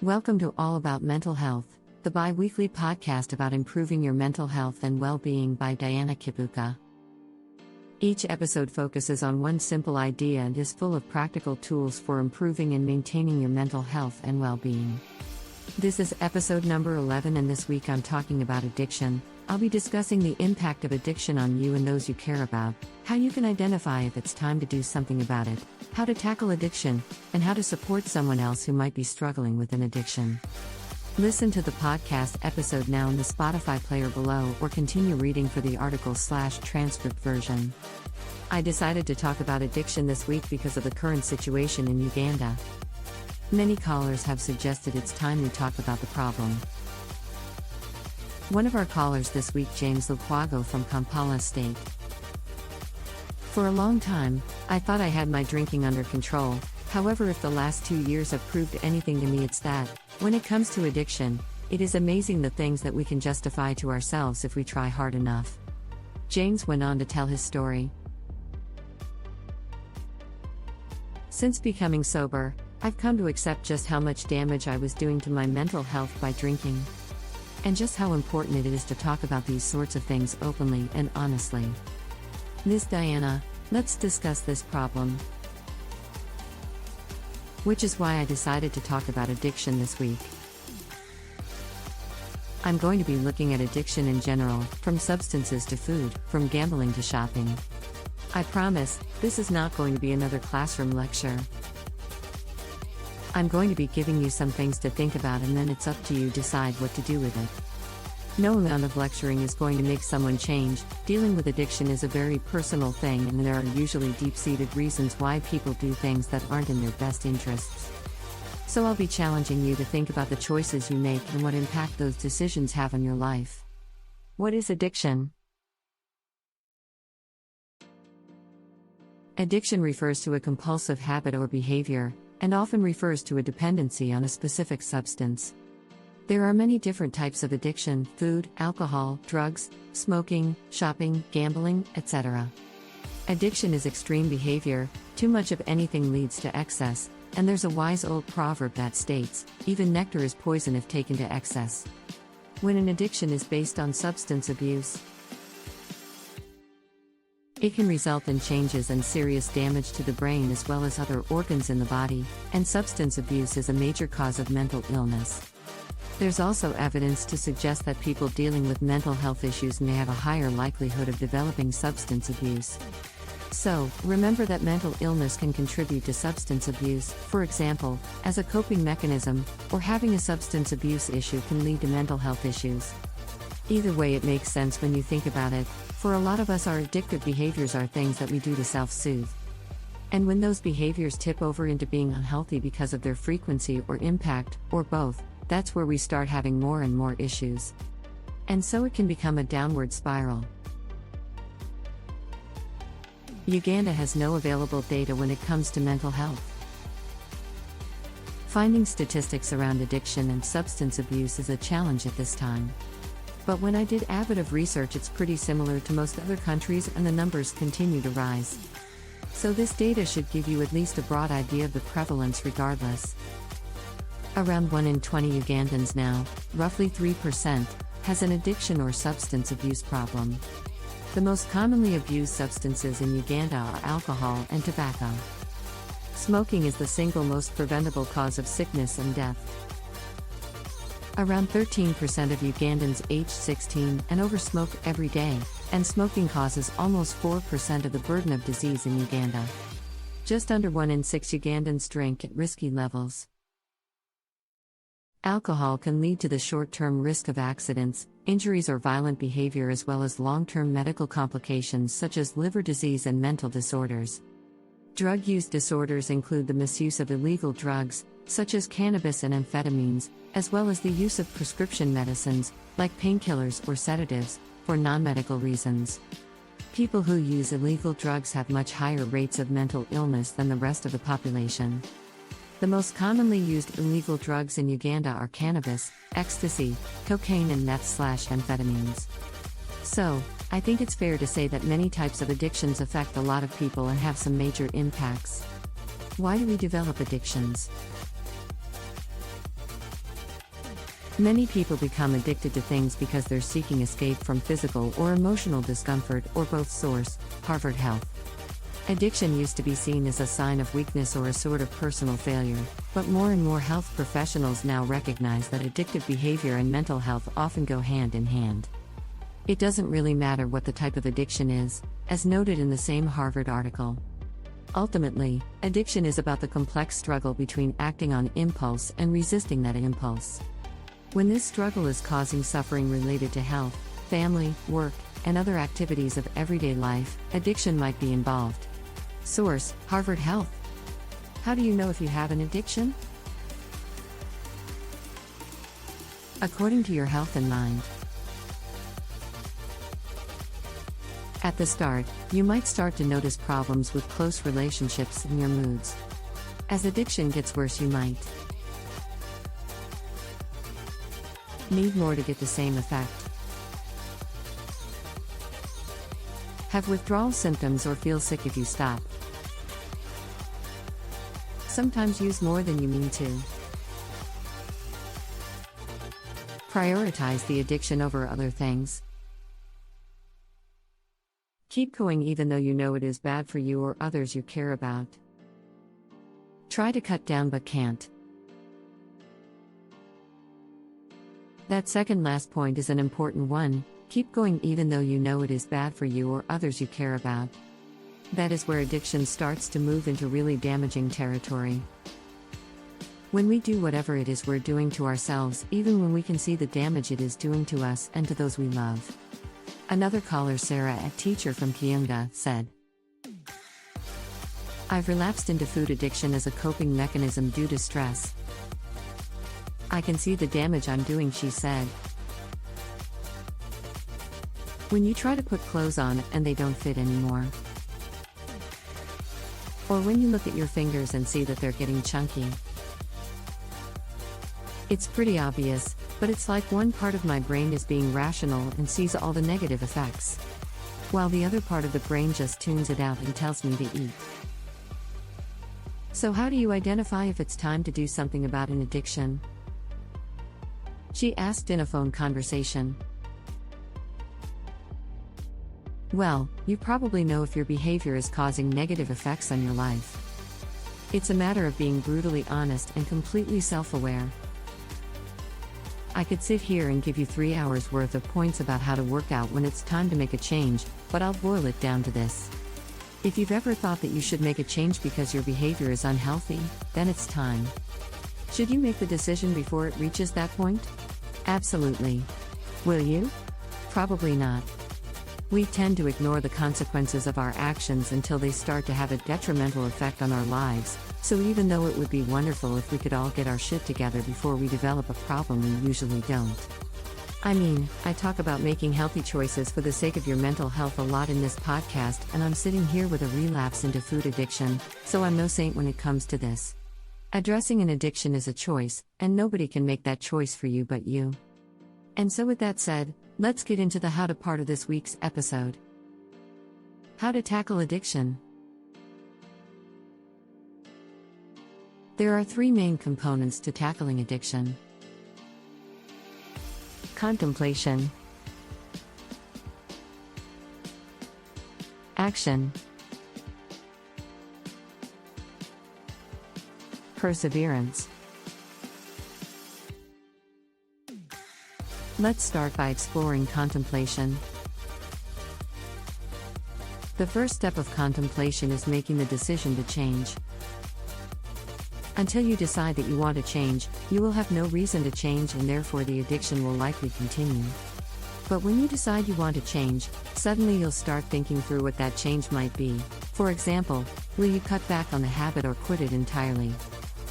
Welcome to All About Mental Health, the bi-weekly podcast about improving your mental health and well-being by Diana Kibuuka. Each episode focuses on one simple idea and is full of practical tools for improving and maintaining your mental health and well-being. This is episode number 11, and this week I'm talking about addiction. I'll be discussing the impact of addiction on you and those you care about, how you can identify if it's time to do something about it, how to tackle addiction, and how to support someone else who might be struggling with an addiction. Listen to the podcast episode now in the Spotify player below, or continue reading for the article/transcript version. I decided to talk about addiction this week because of the current situation in Uganda. Many callers have suggested it's time we talk about the problem. One of our callers this week, James Lukwago from Kampala State. For a long time, I thought I had my drinking under control. However, if the last 2 years have proved anything to me, it's that, when it comes to addiction, it is amazing the things that we can justify to ourselves if we try hard enough. James went on to tell his story. Since becoming sober, I've come to accept just how much damage I was doing to my mental health by drinking. And just how important it is to talk about these sorts of things openly and honestly. Ms. Diana, let's discuss this problem. Which is why I decided to talk about addiction this week. I'm going to be looking at addiction in general, from substances to food, from gambling to shopping. I promise, this is not going to be another classroom lecture. I'm going to be giving you some things to think about, and then it's up to you to decide what to do with it. No amount of lecturing is going to make someone change. Dealing with addiction is a very personal thing, and there are usually deep-seated reasons why people do things that aren't in their best interests. So I'll be challenging you to think about the choices you make and what impact those decisions have on your life. What is addiction? Addiction refers to a compulsive habit or behavior, and often refers to a dependency on a specific substance. There are many different types of addiction: food, alcohol, drugs, smoking, shopping, gambling, etc. Addiction is extreme behavior. Too much of anything leads to excess, and there's a wise old proverb that states, even nectar is poison if taken to excess. When an addiction is based on substance abuse, it can result in changes and serious damage to the brain as well as other organs in the body, and substance abuse is a major cause of mental illness. There's also evidence to suggest that people dealing with mental health issues may have a higher likelihood of developing substance abuse. So, remember that mental illness can contribute to substance abuse, for example, as a coping mechanism, or having a substance abuse issue can lead to mental health issues. Either way, it makes sense when you think about it. For a lot of us, our addictive behaviors are things that we do to self-soothe. And when those behaviors tip over into being unhealthy because of their frequency or impact, or both, that's where we start having more and more issues. And so it can become a downward spiral. Uganda has no available data when it comes to mental health. Finding statistics around addiction and substance abuse is a challenge at this time. But when I did a bit of research, it's pretty similar to most other countries, and the numbers continue to rise. So this data should give you at least a broad idea of the prevalence regardless. Around 1 in 20 Ugandans now, roughly 3%, has an addiction or substance abuse problem. The most commonly abused substances in Uganda are alcohol and tobacco. Smoking is the single most preventable cause of sickness and death. Around 13% of Ugandans aged 16 and over smoke every day, and smoking causes almost 4% of the burden of disease in Uganda. Just under 1 in 6 Ugandans drink at risky levels. Alcohol can lead to the short-term risk of accidents, injuries, or violent behavior, as well as long-term medical complications such as liver disease and mental disorders. Drug use disorders include the misuse of illegal drugs, such as cannabis and amphetamines, as well as the use of prescription medicines, like painkillers or sedatives, for non-medical reasons. People who use illegal drugs have much higher rates of mental illness than the rest of the population. The most commonly used illegal drugs in Uganda are cannabis, ecstasy, cocaine, and meth/amphetamines. So, I think it's fair to say that many types of addictions affect a lot of people and have some major impacts. Why do we develop addictions? Many people become addicted to things because they're seeking escape from physical or emotional discomfort, or both. Source: Harvard Health. Addiction used to be seen as a sign of weakness or a sort of personal failure, but more and more health professionals now recognize that addictive behavior and mental health often go hand in hand. It doesn't really matter what the type of addiction is, as noted in the same Harvard article. Ultimately, addiction is about the complex struggle between acting on impulse and resisting that impulse. When this struggle is causing suffering related to health, family, work, and other activities of everyday life, addiction might be involved. Source: Harvard Health. How do you know if you have an addiction? According to your health and mind. At the start, you might start to notice problems with close relationships and your moods. As addiction gets worse, you might need more to get the same effect. Have withdrawal symptoms or feel sick if you stop. Sometimes use more than you mean to. Prioritize the addiction over other things. Keep going even though you know it is bad for you or others you care about. Try to cut down but can't. That second last point is an important one. Keep going even though you know it is bad for you or others you care about. That is where addiction starts to move into really damaging territory. When we do whatever it is we're doing to ourselves, even when we can see the damage it is doing to us and to those we love. Another caller, Sarah, a teacher from Uganda, said, "I've relapsed into food addiction as a coping mechanism due to stress. I can see the damage I'm doing," she said. When you try to put clothes on and they don't fit anymore. Or when you look at your fingers and see that they're getting chunky. It's pretty obvious, but it's like one part of my brain is being rational and sees all the negative effects, while the other part of the brain just tunes it out and tells me to eat. So how do you identify if it's time to do something about an addiction? She asked in a phone conversation. Well, you probably know if your behavior is causing negative effects on your life. It's a matter of being brutally honest and completely self-aware. I could sit here and give you 3 hours worth of points about how to work out when it's time to make a change, but I'll boil it down to this. If you've ever thought that you should make a change because your behavior is unhealthy, then it's time. Should you make the decision before it reaches that point? Absolutely. Will you? Probably not. We tend to ignore the consequences of our actions until they start to have a detrimental effect on our lives, so even though it would be wonderful if we could all get our shit together before we develop a problem, we usually don't. I mean, I talk about making healthy choices for the sake of your mental health a lot in this podcast, and I'm sitting here with a relapse into food addiction, so I'm no saint when it comes to this. Addressing an addiction is a choice, and nobody can make that choice for you but you. And so with that said, let's get into the how to part of this week's episode. How to tackle addiction. There are 3 main components to tackling addiction. Contemplation. Action. Perseverance. Let's start by exploring contemplation. The first step of contemplation is making the decision to change. Until you decide that you want to change, you will have no reason to change, and therefore the addiction will likely continue. But when you decide you want to change, suddenly you'll start thinking through what that change might be. For example, will you cut back on the habit or quit it entirely?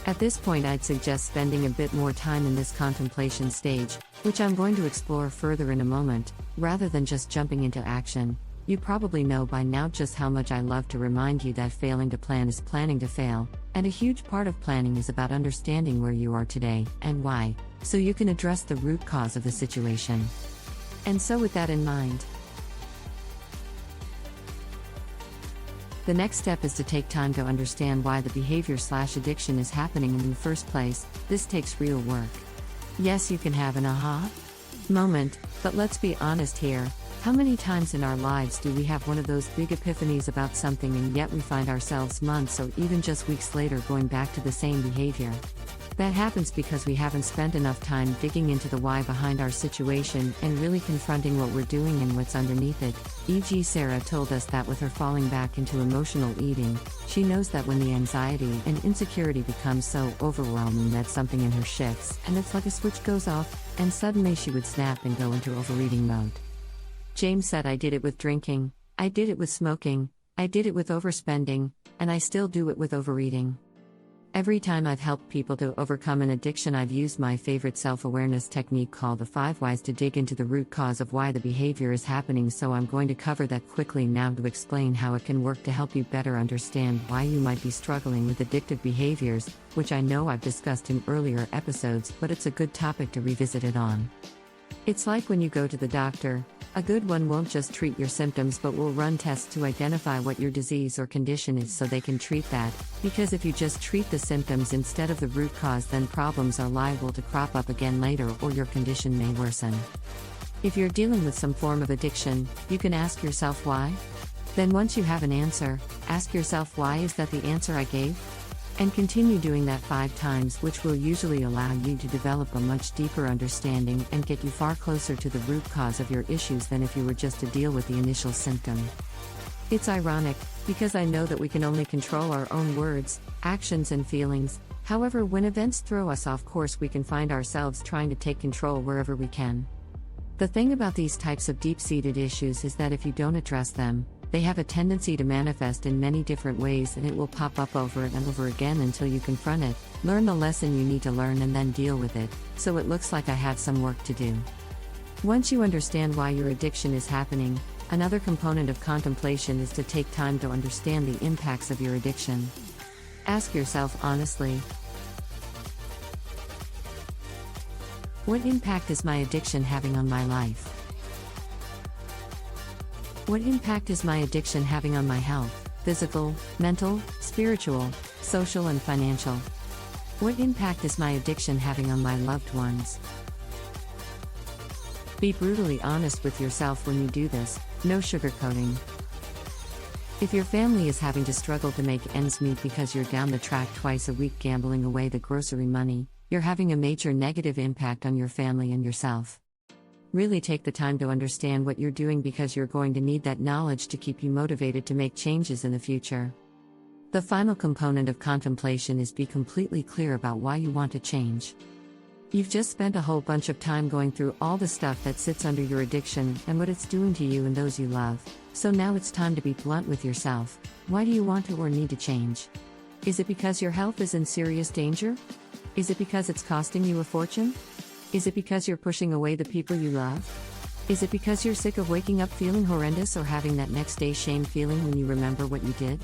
At this point, I'd suggest spending a bit more time in this contemplation stage, which I'm going to explore further in a moment, rather than just jumping into action. You probably know by now just how much I love to remind you that failing to plan is planning to fail, and a huge part of planning is about understanding where you are today, and why, so you can address the root cause of the situation. And so with that in mind, the next step is to take time to understand why the behavior/addiction is happening in the first place. This takes real work. Yes, you can have an aha moment, but let's be honest here. How many times in our lives do we have one of those big epiphanies about something and yet we find ourselves months or even just weeks later going back to the same behavior? That happens because we haven't spent enough time digging into the why behind our situation and really confronting what we're doing and what's underneath it. E.g., Sarah told us that with her falling back into emotional eating, she knows that when the anxiety and insecurity becomes so overwhelming that something in her shifts and it's like a switch goes off, and suddenly she would snap and go into overeating mode. James said, I did it with drinking, I did it with smoking, I did it with overspending, and I still do it with overeating. Every time I've helped people to overcome an addiction, I've used my favorite self-awareness technique called the 5 Whys to dig into the root cause of why the behavior is happening, so I'm going to cover that quickly now to explain how it can work to help you better understand why you might be struggling with addictive behaviors, which I know I've discussed in earlier episodes, but it's a good topic to revisit it on. It's like when you go to the doctor. A good one won't just treat your symptoms but will run tests to identify what your disease or condition is so they can treat that, because if you just treat the symptoms instead of the root cause, then problems are liable to crop up again later or your condition may worsen. If you're dealing with some form of addiction, you can ask yourself why. Then once you have an answer, ask yourself, why is that the answer I gave? And continue doing that 5 times, which will usually allow you to develop a much deeper understanding and get you far closer to the root cause of your issues than if you were just to deal with the initial symptom. It's ironic, because I know that we can only control our own words, actions, and feelings. However, when events throw us off course, we can find ourselves trying to take control wherever we can. The thing about these types of deep-seated issues is that if you don't address them, they have a tendency to manifest in many different ways, and it will pop up over and over again until you confront it, learn the lesson you need to learn, and then deal with it. So it looks like I have some work to do. Once you understand why your addiction is happening, another component of contemplation is to take time to understand the impacts of your addiction. Ask yourself honestly, what impact is my addiction having on my life? What impact is my addiction having on my health, physical, mental, spiritual, social, and financial? What impact is my addiction having on my loved ones? Be brutally honest with yourself when you do this, no sugarcoating. If your family is having to struggle to make ends meet because you're down the track twice a week gambling away the grocery money, you're having a major negative impact on your family and yourself. Really take the time to understand what you're doing, because you're going to need that knowledge to keep you motivated to make changes in the future. The final component of contemplation is be completely clear about why you want to change. You've just spent a whole bunch of time going through all the stuff that sits under your addiction and what it's doing to you and those you love, so now it's time to be blunt with yourself. Why do you want to or need to change? Is it because your health is in serious danger? Is it because it's costing you a fortune? Is it because you're pushing away the people you love? Is it because you're sick of waking up feeling horrendous or having that next day shame feeling when you remember what you did?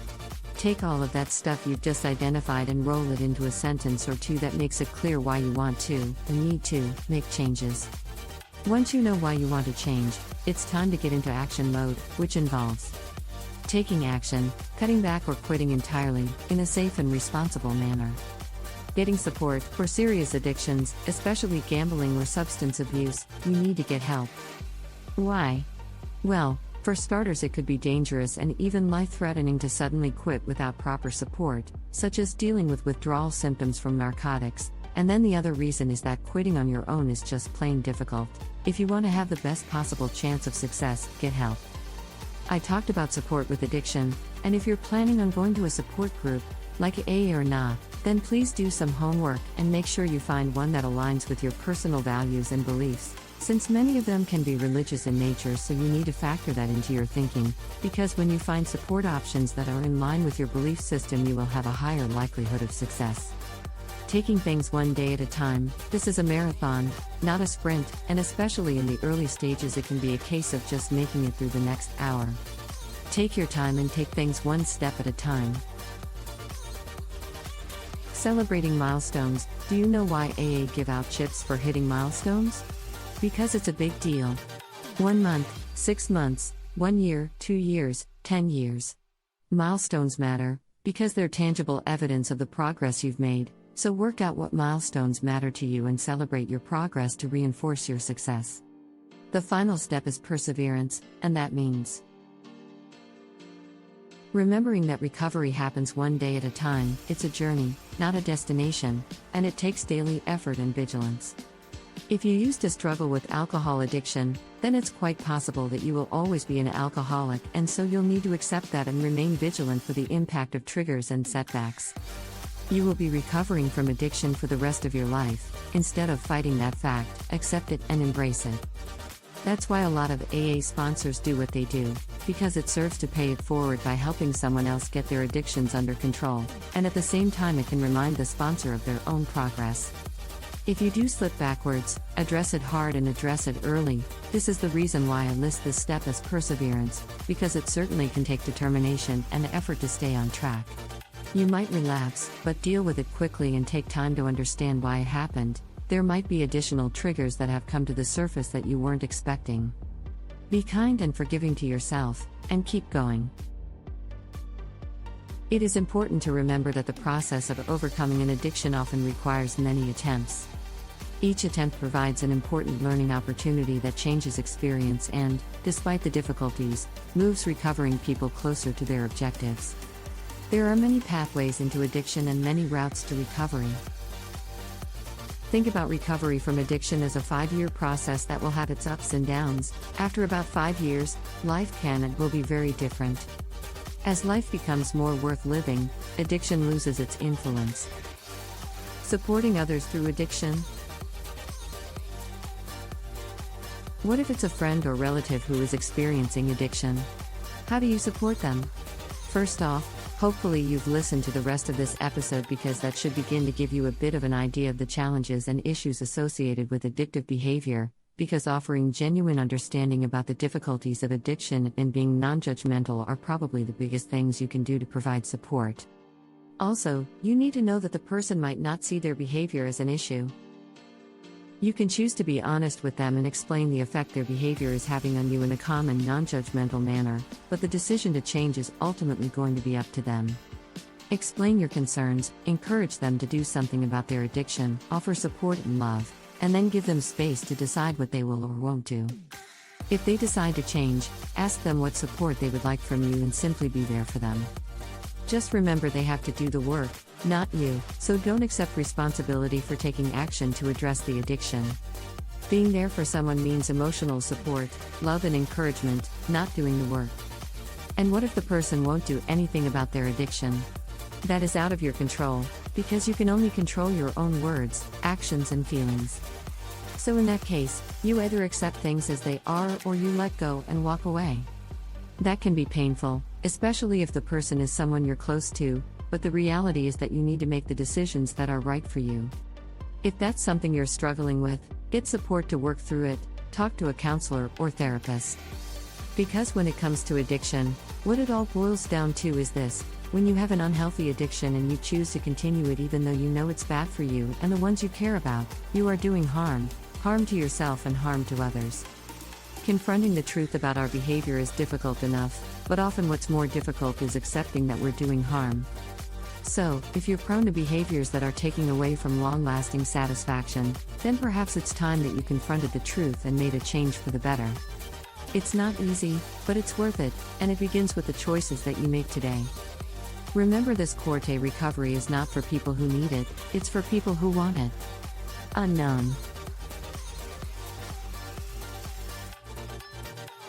Take all of that stuff you've just identified and roll it into a sentence or two that makes it clear why you want to, and need to, make changes. Once you know why you want to change, it's time to get into action mode, which involves taking action, cutting back or quitting entirely, in a safe and responsible manner. Getting support for serious addictions, especially gambling or substance abuse. You need to get help. Why? Well, for starters, it could be dangerous and even life-threatening to suddenly quit without proper support, such as dealing with withdrawal symptoms from narcotics. And then the other reason is that quitting on your own is just plain difficult. If you want to have the best possible chance of success, get help. I talked about support with addiction, and if you're planning on going to a support group, like AA or NA, then please do some homework and make sure you find one that aligns with your personal values and beliefs, since many of them can be religious in nature, so you need to factor that into your thinking, because when you find support options that are in line with your belief system, you will have a higher likelihood of success. Taking things one day at a time. This is a marathon, not a sprint, and especially in the early stages it can be a case of just making it through the next hour. Take your time and take things one step at a time. Celebrating milestones. Do you know why AA give out chips for hitting milestones? Because it's a big deal. 1 month, 6 months, 1 year, 2 years, 10 years. Milestones matter, because they're tangible evidence of the progress you've made, So work out what milestones matter to you and celebrate your progress to reinforce your success. The final step is perseverance, and that means remembering that recovery happens one day at a time. It's a journey, not a destination, and it takes daily effort and vigilance. If you used to struggle with alcohol addiction, then it's quite possible that you will always be an alcoholic, and so you'll need to accept that and remain vigilant for the impact of triggers and setbacks. You will be recovering from addiction for the rest of your life. Instead of fighting that fact, accept it and embrace it. That's why a lot of AA sponsors do what they do, because it serves to pay it forward by helping someone else get their addictions under control, and at the same time it can remind the sponsor of their own progress. If you do slip backwards, address it hard and address it early. This is the reason why I list this step as perseverance, because it certainly can take determination and effort to stay on track. You might relapse, but deal with it quickly and take time to understand why it happened. There might be additional triggers that have come to the surface that you weren't expecting. Be kind and forgiving to yourself, and keep going. It is important to remember that the process of overcoming an addiction often requires many attempts. Each attempt provides an important learning opportunity that changes experience and, despite the difficulties, moves recovering people closer to their objectives. There are many pathways into addiction and many routes to recovery. Think about recovery from addiction as a 5-year process that will have its ups and downs. After about 5 years, life can and will be very different. As life becomes more worth living, addiction loses its influence. Supporting others through addiction? What if it's a friend or relative who is experiencing addiction? How do you support them? First off, hopefully you've listened to the rest of this episode, because that should begin to give you a bit of an idea of the challenges and issues associated with addictive behavior, because offering genuine understanding about the difficulties of addiction and being non-judgmental are probably the biggest things you can do to provide support. Also, you need to know that the person might not see their behavior as an issue. You can choose to be honest with them and explain the effect their behavior is having on you in a calm and non-judgmental manner, but the decision to change is ultimately going to be up to them. Explain your concerns, encourage them to do something about their addiction, offer support and love, and then give them space to decide what they will or won't do. If they decide to change, ask them what support they would like from you and simply be there for them. Just remember, they have to do the work, not you, so don't accept responsibility for taking action to address the addiction. Being there for someone means emotional support, love and encouragement, not doing the work. And what if the person won't do anything about their addiction? That is out of your control, because you can only control your own words, actions and feelings. So in that case, you either accept things as they are or you let go and walk away. That can be painful, especially if the person is someone you're close to, but the reality is that you need to make the decisions that are right for you. If that's something you're struggling with, get support to work through it, talk to a counselor or therapist. Because when it comes to addiction, what it all boils down to is this: when you have an unhealthy addiction and you choose to continue it even though you know it's bad for you and the ones you care about, you are doing harm to yourself and harm to others. Confronting the truth about our behavior is difficult enough, but often what's more difficult is accepting that we're doing harm. So, if you're prone to behaviors that are taking away from long-lasting satisfaction, then perhaps it's time that you confronted the truth and made a change for the better. It's not easy, but it's worth it, and it begins with the choices that you make today. Remember, this Corte recovery is not for people who need it, it's for people who want it. Unknown.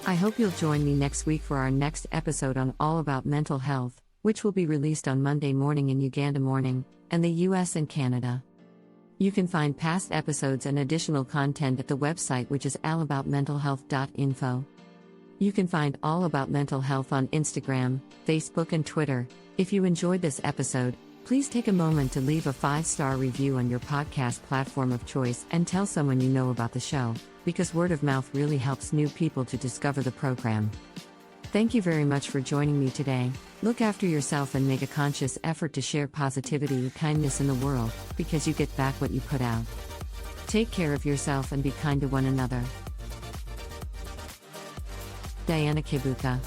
I hope you'll join me next week for our next episode on All About Mental Health, which will be released on Monday morning in Uganda morning, and the US and Canada. You can find past episodes and additional content at the website, which is allaboutmentalhealth.info. You can find All About Mental Health on Instagram, Facebook and Twitter. If you enjoyed this episode, please take a moment to leave a 5-star review on your podcast platform of choice and tell someone you know about the show, because word of mouth really helps new people to discover the program. Thank you very much for joining me today. Look after yourself and make a conscious effort to share positivity and kindness in the world, because you get back what you put out. Take care of yourself and be kind to one another. Diana Kibuuka.